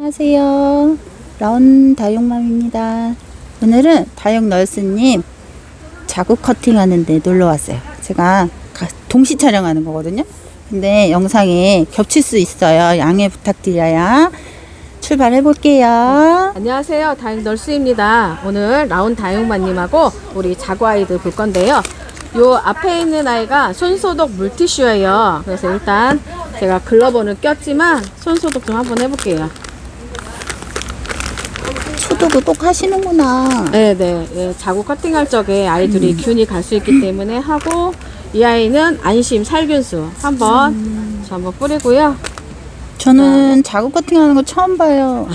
안녕하세요. 라온 다육맘입니다. 오늘은 다육 널스님 자구 커팅 하는데 놀러 왔어요. 제가 동시 촬영하는 거거든요. 근데 영상에 겹칠 수 있어요. 양해 부탁드려요. 출발해 볼게요. 안녕하세요. 다육 널스입니다. 오늘 라온 다육맘님하고 우리 자구 아이들 볼 건데요. 요 앞에 있는 아이가 손소독 물티슈예요. 그래서 일단 제가 글러브는 꼈지만 손소독 좀 한번 해볼게요. 소독을 꼭 하시는구나. 네네. 예, 자구 커팅할 적에 아이들이 균이 갈 수 있기 때문에 하고, 이 아이는 안심 살균수 한번 뿌리고요. 저는 자구 커팅 하는 거 처음 봐요.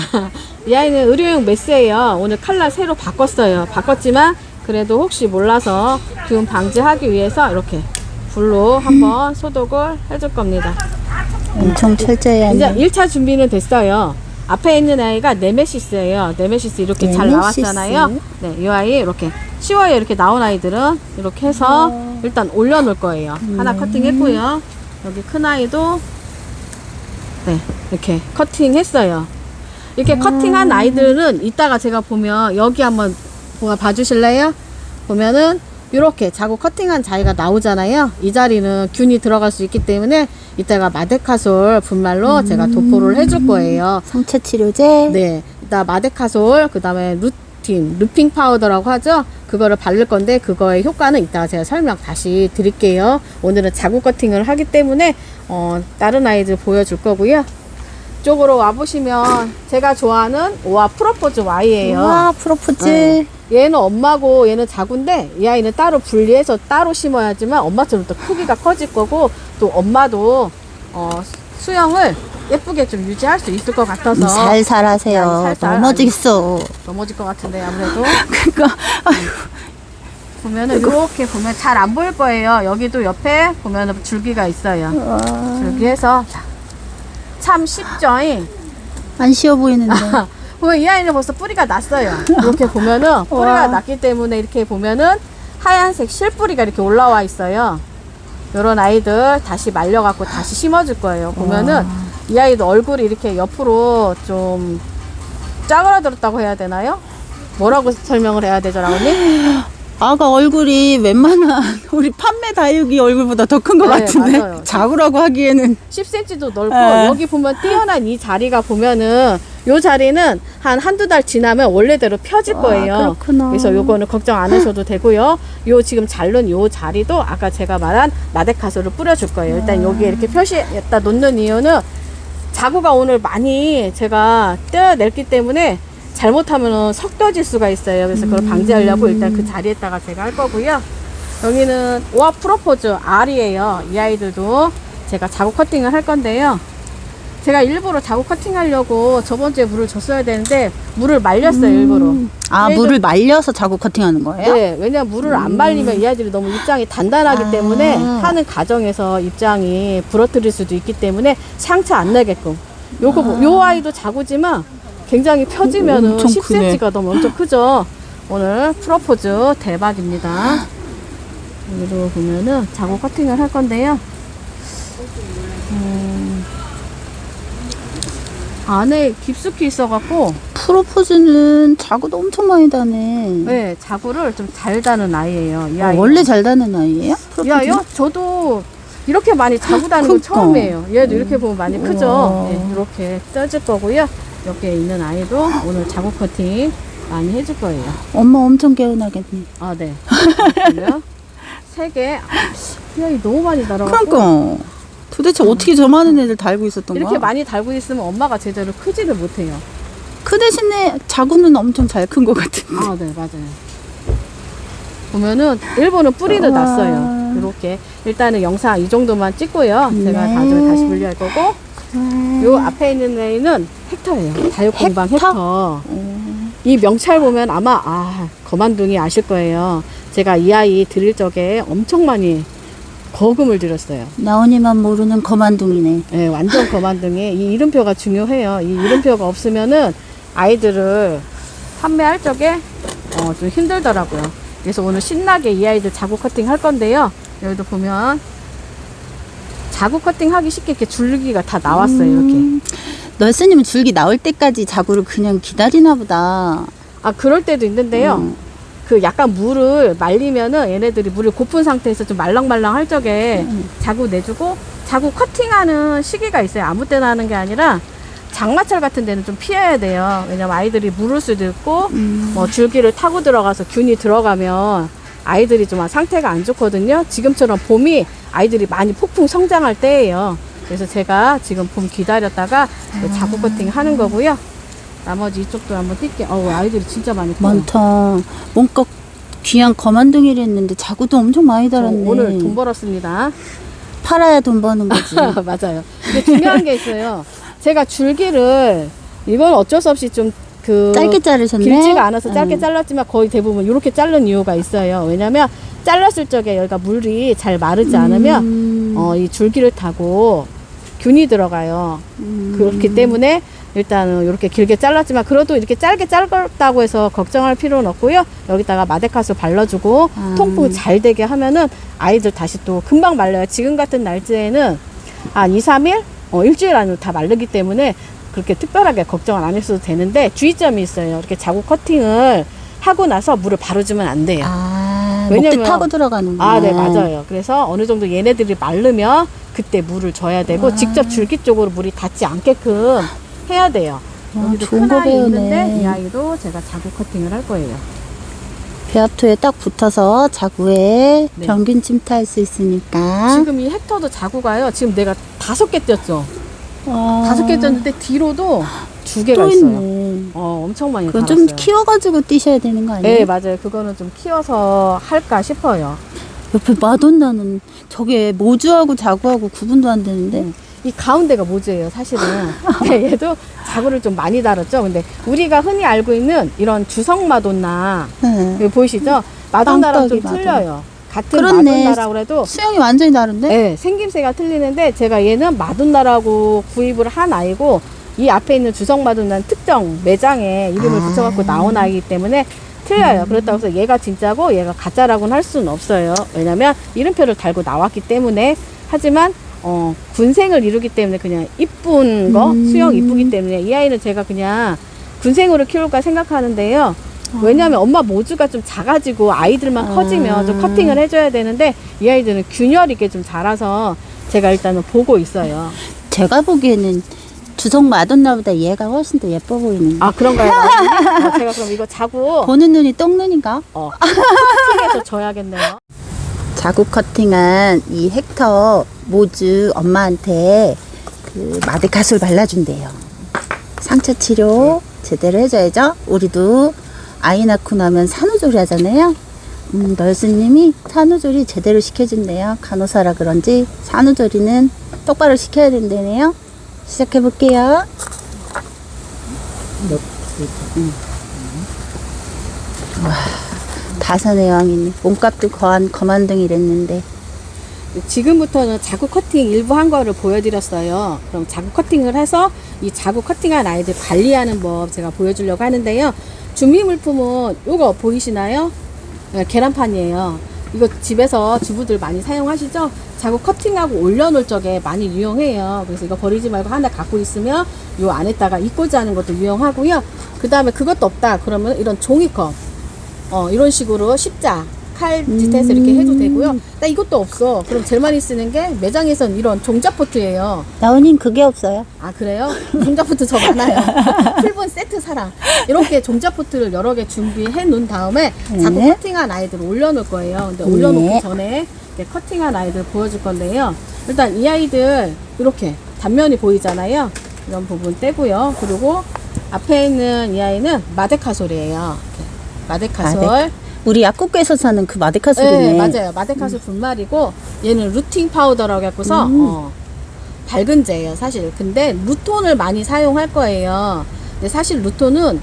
이 아이는 의료용 메스예요. 오늘 칼라 새로 바꿨지만 그래도 혹시 몰라서 균 방지하기 위해서 이렇게 불로 한번 소독을 해줄 겁니다. 엄청 철저해야 이제 하네. 1차 준비는 됐어요. 앞에 있는 아이가 네메시스예요. 네메시스 이렇게 잘 네메시스. 나왔잖아요. 네, 이 아이 이렇게 쉬워요. 이렇게 나온 아이들은 이렇게 해서 일단 올려놓을 거예요. 하나 커팅했고요. 여기 큰 아이도 네, 이렇게 커팅했어요. 이렇게 커팅한 아이들은 이따가 제가 보면 여기 한번 봐주실래요? 보면은 이렇게 자구 커팅한 자리가 나오잖아요. 이 자리는 균이 들어갈 수 있기 때문에 이따가 마데카솔 분말로 제가 도포를 해줄 거예요. 상처 치료제. 네, 이따 마데카솔, 그 다음에 루핑 파우더라고 하죠. 그거를 바를 건데 그거의 효과는 이따가 제가 설명 다시 드릴게요. 오늘은 자구 커팅을 하기 때문에 다른 아이들 보여줄 거고요. 이쪽으로 와보시면 제가 좋아하는 오아 프로포즈 Y예요. 와, 프로포즈. 네. 얘는 엄마고 얘는 자구인데 이 아이는 따로 분리해서 따로 심어야지만 엄마처럼 또 크기가 커질 거고, 또 엄마도 수영을 예쁘게 좀 유지할 수 있을 것 같아서 살살하세요. 살살. 넘어지겠어. 넘어질 것 같은데 아무래도 그러니까 보면은 이렇게 보면 잘 안 보일 거예요. 여기도 옆에 보면은 줄기가 있어요. 줄기해서 참 쉽죠? 안 쉬워 보이는데. 보면 이 아이는 벌써 뿌리가 났어요. 이렇게 보면은 뿌리가 났기 때문에 이렇게 보면은 하얀색 실뿌리가 이렇게 올라와 있어요. 요런 아이들 다시 말려갖고 다시 심어줄 거예요. 보면은 이 아이도 얼굴이 이렇게 옆으로 좀 짜그라들었다고 해야 되나요? 뭐라고 설명을 해야 되죠, 라온님? 아가 얼굴이 웬만한 우리 판매 다육이 얼굴보다 더 큰 것 네, 같은데. 맞아요. 자구라고 하기에는 10cm도 넓고 네. 여기 보면 뛰어난 이 자리가 보면은 요 자리는 한두 달 지나면 원래대로 펴질 거예요. 그렇구나. 그래서 요거는 걱정 안 하셔도 되고요. 요 지금 자른 요 자리도 아까 제가 말한 마데카솔을 뿌려줄 거예요. 일단 여기에 이렇게 표시에다 놓는 이유는 자구가 오늘 많이 제가 떼어냈기 때문에 잘못하면 섞여질 수가 있어요. 그래서 그걸 방지하려고 일단 그 자리에다가 제가 할 거고요. 여기는 오아 프로포즈 R이에요. 이 아이들도 제가 자구 커팅을 할 건데요. 제가 일부러 자구 커팅 하려고 저번 주에 물을 줬어야 되는데 물을 말렸어요. 일부러. 아, 얘들- 물을 말려서 자구 커팅하는 거예요? 네, 왜냐면 물을 안 말리면 이 아이들이 너무 입장이 단단하기 때문에 하는 과정에서 입장이 부러뜨릴 수도 있기 때문에 상처 안 내게끔. 요 아이도 자구지만 굉장히 펴지면은 엄청 10cm가 너무 엄청 크죠. 오늘 프로포즈 대박입니다. 여기도 보면은 자구 커팅을 할 건데요. 안에 깊숙이 있어갖고 프로포즈는 자구도 엄청 많이 다네. 네, 자구를 좀 잘 다는 아이예요. 이 아이. 원래 잘 다는 아이예요? 야요? 저도 이렇게 많이 자고 다니는 거 그러니까. 처음이에요. 얘도 이렇게 보면 많이 크죠? 우와. 네, 이렇게 떠질 거고요. 여기에 있는 아이도 오늘 자구 커팅 많이 해줄 거예요. 엄마 엄청 개운하겠네. 아, 네. 그리고요. 3개. 이 너무 많이 달아갖고. 그러니까 도대체 어떻게 저 많은 애들 달고 있었던 이렇게 거야? 많이 달고 있으면 엄마가 제대로 크지를 못해요. 그 대신에 자구는 엄청 잘 큰 것 같은데. 아, 네, 맞아요. 보면은 일본은 뿌리도 우와. 났어요. 이렇게 일단은 영상 이 정도만 찍고요. 제가 네. 나중에 다시 분리할 거고. 요 앞에 있는 애는 헥터예요. 다육공방 헥터. 이 명찰 보면 아마 거만둥이 아실 거예요. 제가 이 아이 드릴 적에 엄청 많이 거금을 들였어요. 나온이만 모르는 거만둥이네. 네, 완전 거만둥이. 이 이름표가 중요해요. 이 이름표가 없으면은 아이들을 판매할 적에 좀 힘들더라고요. 그래서 오늘 신나게 이 아이들 자구 커팅 할 건데요. 여기도 보면 자구 커팅 하기 쉽게 이렇게 줄기가 다 나왔어요. 이렇게. 널스님은 줄기 나올 때까지 자구를 그냥 기다리나 보다. 아, 그럴 때도 있는데요. 그 약간 물을 말리면은 얘네들이 물을 고픈 상태에서 좀 말랑말랑 할 적에 자구 내주고, 자구 커팅하는 시기가 있어요. 아무 때나 하는 게 아니라 장마철 같은 데는 좀 피해야 돼요. 왜냐면 아이들이 물을 수도 있고 뭐 줄기를 타고 들어가서 균이 들어가면 아이들이 좀 상태가 안 좋거든요. 지금처럼 봄이 아이들이 많이 폭풍 성장할 때예요. 그래서 제가 지금 봄 기다렸다가 자구 커팅 하는 거고요. 나머지 이쪽도 한번 뛸게요. 아이들이 진짜 많이 커요. 많다. 뭔가 귀한 거만둥이를 했는데 자구도 엄청 많이 달았네. 오늘 돈 벌었습니다. 팔아야 돈 버는 거지. 맞아요. 근데 중요한 게 있어요. 제가 줄기를 이건 어쩔 수 없이 좀 짧게 자르셨네. 길지가 않아서 짧게 잘랐지만 거의 대부분 이렇게 자른 이유가 있어요. 왜냐면 잘랐을 적에 여기가 물이 잘 마르지 않으면 이 줄기를 타고 균이 들어가요. 그렇기 때문에 일단은 이렇게 길게 잘랐지만 그래도 이렇게 짧게 잘랐다고 해서 걱정할 필요는 없고요. 여기다가 마데카소 발라주고 통풍 잘 되게 하면은 아이들 다시 또 금방 말려요. 지금 같은 날짜에는 한 2, 3일? 일주일 안으로 다 마르기 때문에 그렇게 특별하게 걱정을 안 했어도 되는데 주의점이 있어요. 이렇게 자구 커팅을 하고 나서 물을 바로 주면 안 돼요. 목대 타고 들어가는구나. 네, 맞아요. 그래서 어느 정도 얘네들이 마르면 그때 물을 줘야 되고 직접 줄기 쪽으로 물이 닿지 않게끔 해야 돼요. 여기도 좋은 큰 거 아이 배우네. 있는데 이 아이도 제가 자구 커팅을 할 거예요. 배합토에 딱 붙어서 자구에 네. 병균 침투할 수 있으니까. 지금 이 헥터도 자구가요. 지금 내가 5개 띄었죠. 5개 띄었는데 뒤로도 2개가 또 있어요. 있네. 엄청 많이 그건 달았어요. 좀 키워가지고 뛰셔야 되는 거 아니에요? 네, 맞아요. 그거는 좀 키워서 할까 싶어요. 옆에 마돈나는 저게 모주하고 자구하고 구분도 안 되는데. 이 가운데가 모주예요, 사실은. 근데 얘도 자구를 좀 많이 달았죠. 근데 우리가 흔히 알고 있는 이런 주성 마돈나, 네. 여기 보이시죠? 마돈나랑 좀 빵떡이 틀려요. 같은 그렇네. 마돈나라고 해도 수영이 완전히 다른데? 네, 생김새가 틀리는데 제가 얘는 마돈나라고 구입을 한 아이고 이 앞에 있는 주성 마돈나는 특정 매장에 이름을 붙여갖고 나온 아이기 때문에 틀려요. 그렇다고 해서 얘가 진짜고 얘가 가짜라고는 할 수는 없어요. 왜냐면 이름표를 달고 나왔기 때문에. 하지만 군생을 이루기 때문에 그냥 이쁜 거, 수영 이쁘기 때문에 이 아이는 제가 그냥 군생으로 키울까 생각하는데요. 왜냐하면 엄마 모주가 좀 작아지고 아이들만 커지면 좀 커팅을 해줘야 되는데 이 아이들은 균열 있게 좀 자라서 제가 일단은 보고 있어요. 제가 보기에는 주성 마돈나보다 얘가 훨씬 더 예뻐 보이는데. 아, 그런가요? 제가 그럼 이거 자구 보는 눈이 똥눈인가? 커팅해서 줘야겠네요. 자구 커팅한 이 헥터 모주 엄마한테 그 마데카솔 발라준대요. 상처 치료 제대로 해줘야죠. 우리도 아이 낳고 나면 산후조리 하잖아요. 널스님이 산후조리 제대로 시켜준대요. 간호사라 그런지 산후조리는 똑바로 시켜야 된다네요. 시작해 볼게요. 와, 다산의 왕이네. 몸값도 거한 거만둥이랬는데. 지금부터는 자구 커팅 일부 한 거를 보여드렸어요. 그럼 자구 커팅을 해서 이 자구 커팅한 아이들 관리하는 법 제가 보여주려고 하는데요. 준비 물품은 이거 보이시나요? 네, 계란판이에요. 이거 집에서 주부들 많이 사용하시죠? 자구 커팅하고 올려놓을 적에 많이 유용해요. 그래서 이거 버리지 말고 하나 갖고 있으면 요 안에다가 입고자 하는 것도 유용하고요. 그 다음에 그것도 없다 그러면 이런 종이컵 이런 식으로 십자 칼짓해서 이렇게 해도 되고요. 나 이것도 없어. 그럼 제일 많이 쓰는 게 매장에선 이런 종자포트예요. 나은님 그게 없어요. 아, 그래요? 종자포트 저 많아요. 풀분 세트 사랑. 이렇게 종자포트를 여러 개 준비해 놓은 다음에 자꾸 커팅한 아이들을 올려놓을 거예요. 근데 올려놓기 전에 이렇게 커팅한 아이들 보여줄 건데요. 일단 이 아이들 이렇게 단면이 보이잖아요. 이런 부분 떼고요. 그리고 앞에 있는 이 아이는 마데카솔이에요. 마데카솔. 우리 약국에서 사는 그 마데카솔이네. 네, 맞아요. 마데카솔 분말이고 얘는 루팅 파우더라고 해서 밝은제예요, 사실. 근데 루톤을 많이 사용할 거예요. 근데 사실 루톤은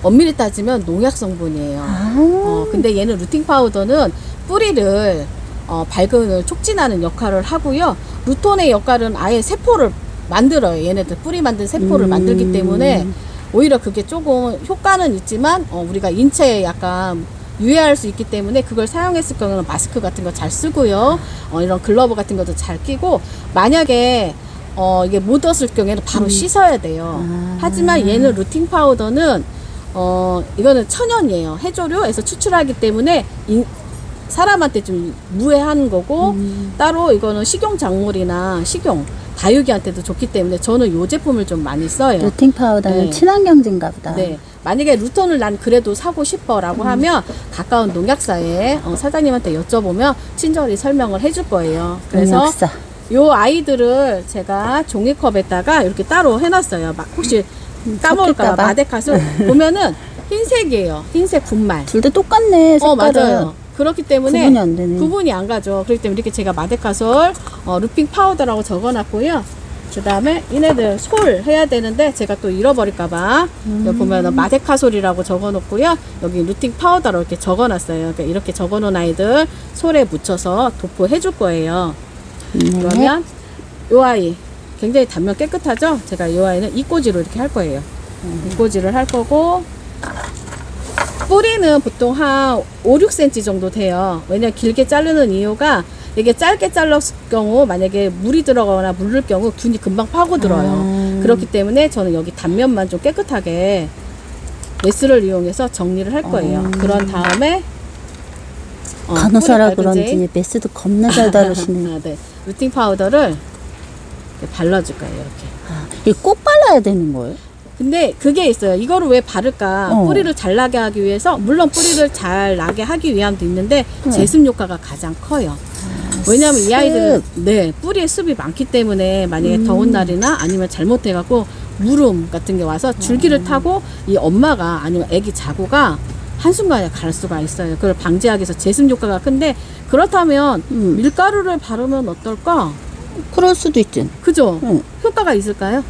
엄밀히 따지면 농약 성분이에요. 근데 얘는 루팅 파우더는 뿌리를 발근을 촉진하는 역할을 하고요. 루톤의 역할은 아예 세포를 만들어요. 얘네들 뿌리 만든 세포를 만들기 때문에 오히려 그게 조금 효과는 있지만 우리가 인체에 약간 유해할 수 있기 때문에 그걸 사용했을 경우는 마스크 같은 거 잘 쓰고요. 이런 글러브 같은 것도 잘 끼고 만약에 이게 묻었을 경우에는 바로 씻어야 돼요. 하지만 얘는 루팅 파우더는 이거는 천연이에요. 해조류에서 추출하기 때문에 사람한테 좀 무해한 거고 따로 이거는 식용 작물이나 식용 다육이한테도 좋기 때문에 저는 이 제품을 좀 많이 써요. 루팅 파우더는 네. 친환경제인가 보다. 네. 만약에 루톤을 난 그래도 사고 싶어라고 하면 가까운 농약사에 사장님한테 여쭤보면 친절히 설명을 해줄 거예요. 그래서 농약사. 요 아이들을 제가 종이컵에다가 이렇게 따로 해놨어요. 막 혹시 까먹을까 봐 섞일까 봐. 마데카솔 보면은 흰색이에요. 흰색 분말. 둘 다 똑같네, 색깔은. 맞아요. 그렇기 때문에 구분이 안 되네. 구분이 안 가죠. 그렇기 때문에 이렇게 제가 마데카솔 루핑 파우더라고 적어놨고요. 그 다음에 얘네들 솔 해야 되는데 제가 또 잃어버릴까봐 여기 보면은 마데카솔이라고 적어놓고요. 여기 루팅 파우더라고 이렇게 적어놨어요. 그러니까 이렇게 적어놓은 아이들 솔에 묻혀서 도포해 줄 거예요. 그러면 이 아이 굉장히 단면 깨끗하죠? 제가 이 아이는 이꼬지로 이렇게 할 거예요. 이꼬지를 할 거고 뿌리는 보통 한 5, 6cm 정도 돼요. 왜냐면 길게 자르는 이유가 이게 짧게 잘랐을 경우 만약에 물이 들어가거나 물을 경우 균이 금방 파고들어요. 그렇기 때문에 저는 여기 단면만 좀 깨끗하게 메스를 이용해서 정리를 할 거예요. 그런 다음에 간호사라 뿌리 밝은 그런지 메스도 겁나 잘 다루시네. 네. 루팅 파우더를 이렇게 발라줄 거예요. 이렇게. 이게 꼭 발라야 되는 거예요? 근데 그게 있어요. 이거를 왜 바를까? 뿌리를 잘 나게 하기 위해서 물론 뿌리를 잘 나게 하기 위함도 있는데 제습 효과가 가장 커요. 왜냐하면 이 아이들은 뿌리에 습이 많기 때문에 만약에 더운 날이나 아니면 잘못해갖고 무름 같은 게 와서 줄기를 타고 이 엄마가 아니면 애기 자구가 한순간에 갈 수가 있어요. 그걸 방지하기 위해서 제습 효과가 큰데 그렇다면 밀가루를 바르면 어떨까? 그럴 수도 있지. 그죠? 응. 효과가 있을까요?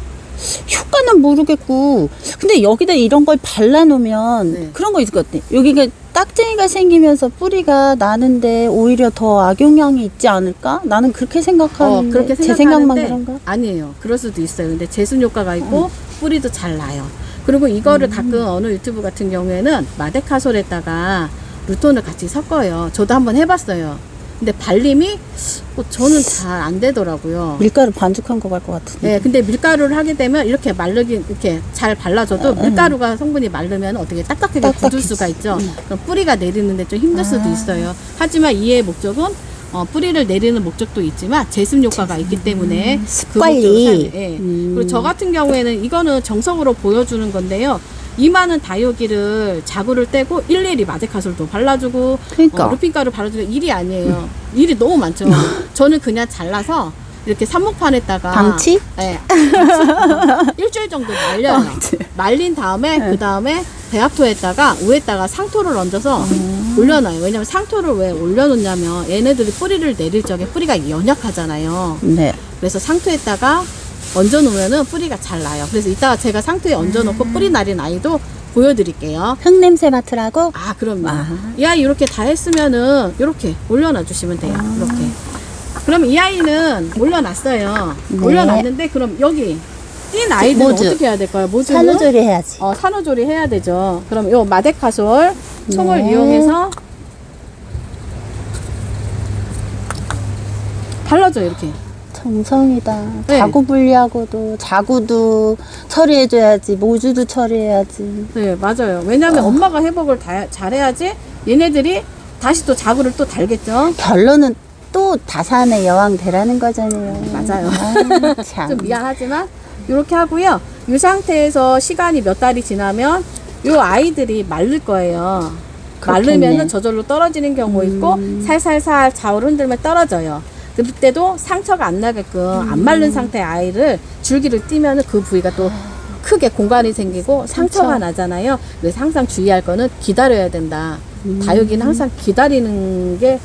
효과는 모르겠고, 근데 여기다 이런 걸 발라놓으면 그런 거 있을 것 같아. 여기가 딱쟁이가 생기면서 뿌리가 나는데 오히려 더 악영향이 있지 않을까? 나는 그렇게 생각하는데 그렇게 제 생각만 생각하는데 그런가? 아니에요. 그럴 수도 있어요. 근데 제습 효과가 있고 뿌리도 잘 나요. 그리고 이거를 가끔 어느 유튜브 같은 경우에는 마데카솔에다가 루톤을 같이 섞어요. 저도 한번 해봤어요. 근데 발림이 저는 잘 안 되더라고요. 밀가루 반죽한 거 갈 것 같은데. 네, 근데 밀가루를 하게 되면 이렇게 이렇게 잘 발라줘도 밀가루가 성분이 마르면 어떻게 딱딱하게 굳을 수가 있죠. 그럼 뿌리가 내리는데 좀 힘들 수도 있어요. 하지만 이의 목적은 뿌리를 내리는 목적도 있지만 제습 효과가 있기 때문에 습관리. 그리고 저 같은 경우에는 이거는 정석으로 보여주는 건데요. 이만한 다육이를 자구를 떼고 일일이 마데카솔도 발라주고 그러니까. 루핀가루 발라주는 일이 아니에요. 일이 너무 많죠. 저는 그냥 잘라서 이렇게 삽목판에다가 방치? 네, 일주일 정도 말려요. 말린 다음에 그 다음에 배합토에다가 위에다가 상토를 얹어서 올려놔요. 왜냐면 상토를 왜 올려놓냐면 얘네들이 뿌리를 내릴 적에 뿌리가 연약하잖아요. 네. 그래서 상토에다가 얹어놓으면은 뿌리가 잘 나요. 그래서 이따가 제가 상토에 얹어놓고 뿌리 나린 아이도 보여드릴게요. 흙냄새 맡으라고? 그럼요. 이 아이 이렇게 다 했으면은 이렇게 올려놔 주시면 돼요. 이렇게. 그럼 이 아이는 올려놨어요. 네. 올려놨는데 그럼 여기 띈 아이들은 모주. 어떻게 해야 될까요? 모주 산후조리 해야지. 산후조리 해야 되죠. 그럼 요 마데카솔 총을 이용해서 발라줘요. 이렇게. 정성이다. 네. 자구 분리하고도 자구도 처리해줘야지, 모주도 처리해야지. 네, 맞아요. 왜냐하면 엄마가 회복을 잘해야지 얘네들이 다시 또 자구를 또 달겠죠. 결론은 또 다산의 여왕 되라는 거잖아요. 맞아요. 참. 좀 미안하지만 이렇게 하고요. 이 상태에서 시간이 몇 달이 지나면 이 아이들이 마를 거예요. 그렇겠네. 마르면은 저절로 떨어지는 경우 있고 살살살 좌우로 흔들면 떨어져요. 그때도 상처가 안 나게끔 안 마른 상태의 아이를 줄기를 띄면은 그 부위가 또 크게 공간이 생기고 상처가 나잖아요. 그래서 항상 주의할 거는 기다려야 된다. 다육이는 항상 기다리는 게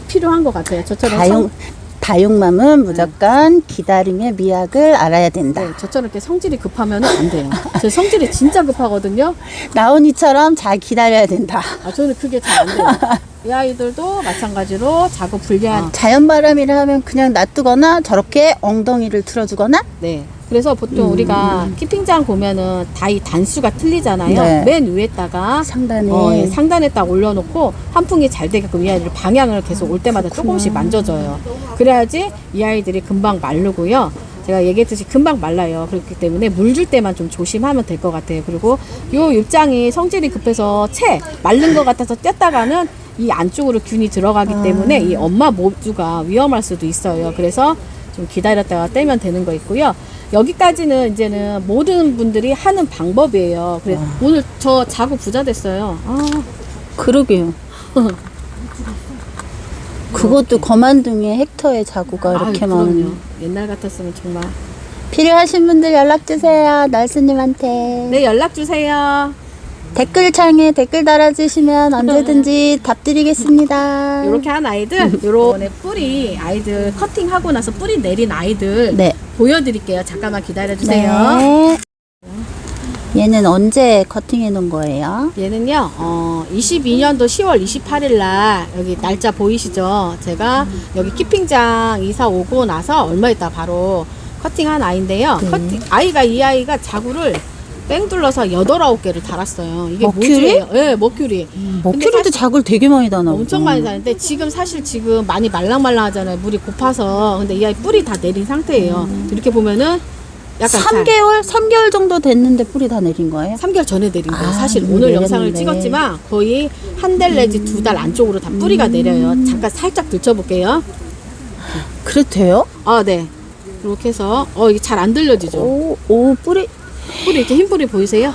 필요한 것 같아요. 저처럼 다육맘은 무조건 기다림의 미학을 알아야 된다. 네, 저처럼 이렇게 성질이 급하면 안 돼요. 제 성질이 진짜 급하거든요. 나온이처럼 잘 기다려야 된다. 저는 그게 잘 안 돼요. 이 아이들도 마찬가지로 자구 불리한 자연바람이라 하면 그냥 놔두거나 저렇게 엉덩이를 틀어주거나. 네. 그래서 보통 우리가 키핑장 보면은 다이 단수가 틀리잖아요. 네. 맨 위에다가 상단에. 상단에 딱 올려놓고 환풍이 잘 되게끔 이 아이들 방향을 계속 올 때마다 조금씩 만져줘요. 그래야지 이 아이들이 금방 마르고요. 제가 얘기했듯이 금방 말라요. 그렇기 때문에 물 줄 때만 좀 조심하면 될 것 같아요. 그리고 요 잎장이 성질이 급해서 마른 것 같아서 뗐다가는 이 안쪽으로 균이 들어가기 때문에 이 엄마 모주가 위험할 수도 있어요. 그래서 좀 기다렸다가 떼면 되는 거 있고요. 여기까지는 이제는 모든 분들이 하는 방법이에요. 그래 오늘 저 자구 부자 됐어요. 그러게요. 그것도 거만둥에 헥터에 자구가 이렇게 많은. 옛날 같았으면 정말. 필요하신 분들 연락 주세요. 날스님한테. 네, 연락 주세요. 댓글창에 댓글 달아주시면 언제든지 답 드리겠습니다. 이렇게 한 아이들, 요런에 뿌리 아이들 커팅하고 나서 뿌리 내린 아이들 네. 보여드릴게요. 잠깐만 기다려주세요. 네. 얘는 언제 커팅해 놓은 거예요? 얘는요, 22년도 10월 28일 날, 여기 날짜 보이시죠? 제가 여기 키핑장 이사 오고 나서 얼마 있다 바로 커팅한 아이인데요. 이 아이가 자구를 뺑 둘러서 8, 9개를 달았어요. 이게 머큐리? 모주예요. 네, 머큐리. 머큐리도 자구를 되게 많이 다나 보다. 엄청 많이 다는데 지금 사실 지금 많이 말랑말랑하잖아요. 물이 고파서. 근데 이 아이 뿌리 다 내린 상태예요. 이렇게 보면은 약간 3개월 정도 됐는데 뿌리 다 내린 거예요? 3개월 전에 내린 거예요. 사실 이미 오늘 내렸는데. 영상을 찍었지만 거의 한 달 내지 2달 안쪽으로 다 뿌리가 내려요. 잠깐 살짝 들춰볼게요. 그래도 돼요? 네. 이렇게 해서 이게 잘 안 들려지죠? 오, 뿌리 뿌리 이렇게 흰 뿌리 보이세요?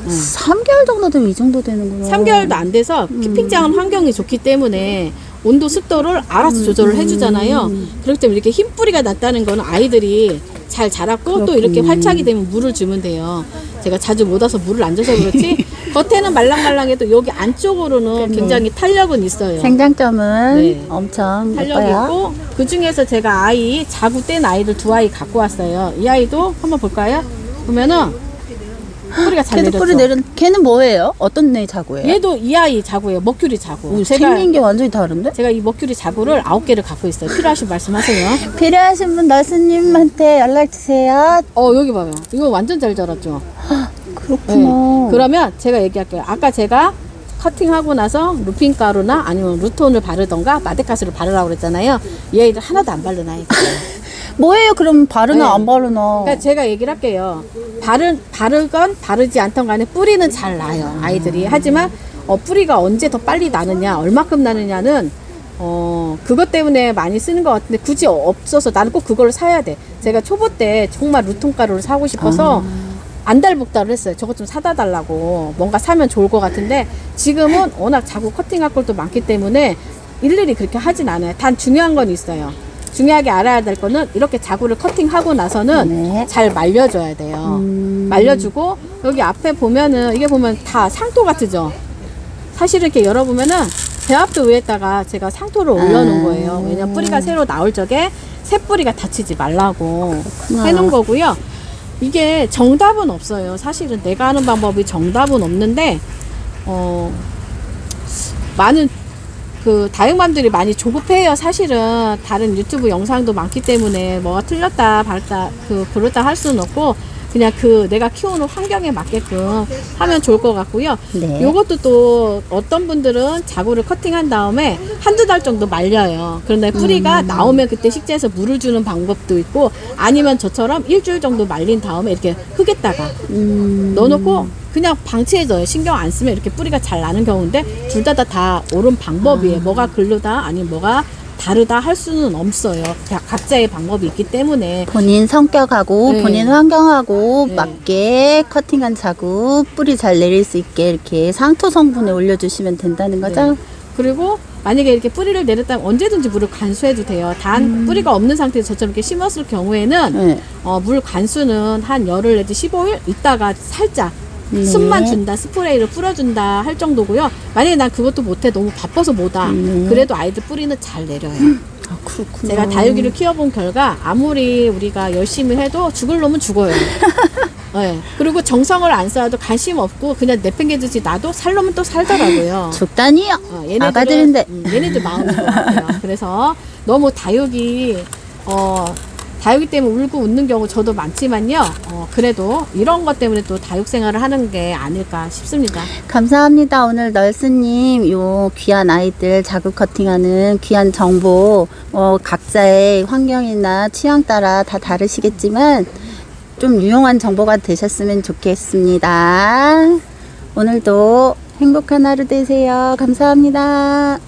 3개월 정도 되면 이 정도 되는구나. 3개월도 안 돼서 키핑장은 환경이 좋기 때문에 온도 습도를 알아서 조절을 해주잖아요. 그렇기 때문에 이렇게 흰 뿌리가 났다는 거는 아이들이 잘 자랐고 또 이렇게 활착이 되면 물을 주면 돼요. 제가 자주 못 와서 물을 안 줘서 그렇지 겉에는 말랑말랑해도 여기 안쪽으로는 굉장히 탄력은 있어요. 생장점은 네. 엄청 탄력이 예뻐요. 있고 그 중에서 제가 자구 뗀 아이들 2아이 갖고 왔어요. 이 아이도 한번 볼까요? 보면은 뿌리가 잘 걔도 내렸죠. 뿌리 내린 걔는 뭐예요? 어떤 애 자구예요? 얘도 이 아이 자구예요. 머큐리 자구. 생긴 게 완전히 다른데? 제가 이 머큐리 자구를 9개를 갖고 있어요. 필요하신 말씀하세요. 필요하신 분 날스님한테 연락 주세요. 여기 봐요. 이거 완전 잘 자랐죠. 그렇구나. 그러면 제가 얘기할게요. 아까 제가 커팅하고 나서 루핀 가루나 아니면 루톤을 바르던가 마데카스를 바르라고 그랬잖아요. 이 아이들 하나도 안 바르는 아이들이에요. 뭐예요? 그럼 바르나 네. 안 바르나? 그러니까 제가 얘기를 할게요. 바르건 바르지 않던 간에 뿌리는 잘 나요. 아이들이. 하지만 뿌리가 언제 더 빨리 나느냐, 얼마큼 나느냐는 그것 때문에 많이 쓰는 것 같은데 굳이 없어서 나는 꼭 그걸 사야 돼. 제가 초보 때 정말 루톤 가루를 사고 싶어서 안달복달을 했어요. 저것 좀 사다 달라고. 뭔가 사면 좋을 것 같은데 지금은 워낙 자구 커팅할 것도 많기 때문에 일일이 그렇게 하진 않아요. 단 중요한 건 있어요. 중요하게 알아야 될 거는 이렇게 자구를 커팅하고 나서는 네. 잘 말려줘야 돼요. 말려주고 여기 앞에 보면은 이게 보면 다 상토 같으죠. 사실 이렇게 열어보면은 대합도 위에다가 제가 상토를 올려놓은 거예요. 왜냐면 뿌리가 새로 나올 적에 새 뿌리가 다치지 말라고 해놓은 거고요. 이게 정답은 없어요. 사실은 내가 하는 방법이 정답은 없는데 많은 다육맘들이 많이 조급해요. 사실은 다른 유튜브 영상도 많기 때문에 뭐가 틀렸다 밝다 그렇다 할 수는 없고 그냥 내가 키우는 환경에 맞게끔 하면 좋을 것 같고요. 네. 요것도 또 어떤 분들은 자구를 커팅한 다음에 한두 달 정도 말려요. 그런데 뿌리가 나오면 그때 식재해서 물을 주는 방법도 있고 아니면 저처럼 일주일 정도 말린 다음에 이렇게 흙에다가 넣어놓고 그냥 방치해줘요. 신경 안 쓰면 이렇게 뿌리가 잘 나는 경우인데 둘 다 옳은 방법이에요. 뭐가 글르다 아니면 뭐가 다르다 할 수는 없어요. 각자의 방법이 있기 때문에 본인 성격하고 네. 본인 환경하고 네. 맞게 커팅한 자구 뿌리 잘 내릴 수 있게 이렇게 상토 성분에 올려주시면 된다는 거죠? 네. 그리고 만약에 이렇게 뿌리를 내렸다면 언제든지 물을 관수해도 돼요. 단 뿌리가 없는 상태에서 저처럼 이렇게 심었을 경우에는 네. 물 관수는 한 열흘 내지 15일 있다가 살짝 네. 숨만 준다, 스프레이를 뿌려준다 할 정도고요. 만약에 난 그것도 못해, 너무 바빠서 못하. 그래도 아이들 뿌리는 잘 내려요. 아, 그렇구나. 제가 다육이를 키워본 결과 아무리 우리가 열심히 해도 죽을 놈은 죽어요. 네. 그리고 정성을 안 쌓아도 관심 없고 그냥 내팽개듯이 놔도 살 놈은 또 살더라고요. 죽다니요. 아가들인데 얘네들 마음인 것 같아요. 그래서 너무 다육이 다육이 때문에 울고 웃는 경우 저도 많지만요. 그래도 이런 것 때문에 또 다육 생활을 하는 게 아닐까 싶습니다. 감사합니다. 오늘 널스님 요 귀한 아이들 자극 커팅하는 귀한 정보 각자의 환경이나 취향 따라 다 다르시겠지만 좀 유용한 정보가 되셨으면 좋겠습니다. 오늘도 행복한 하루 되세요. 감사합니다.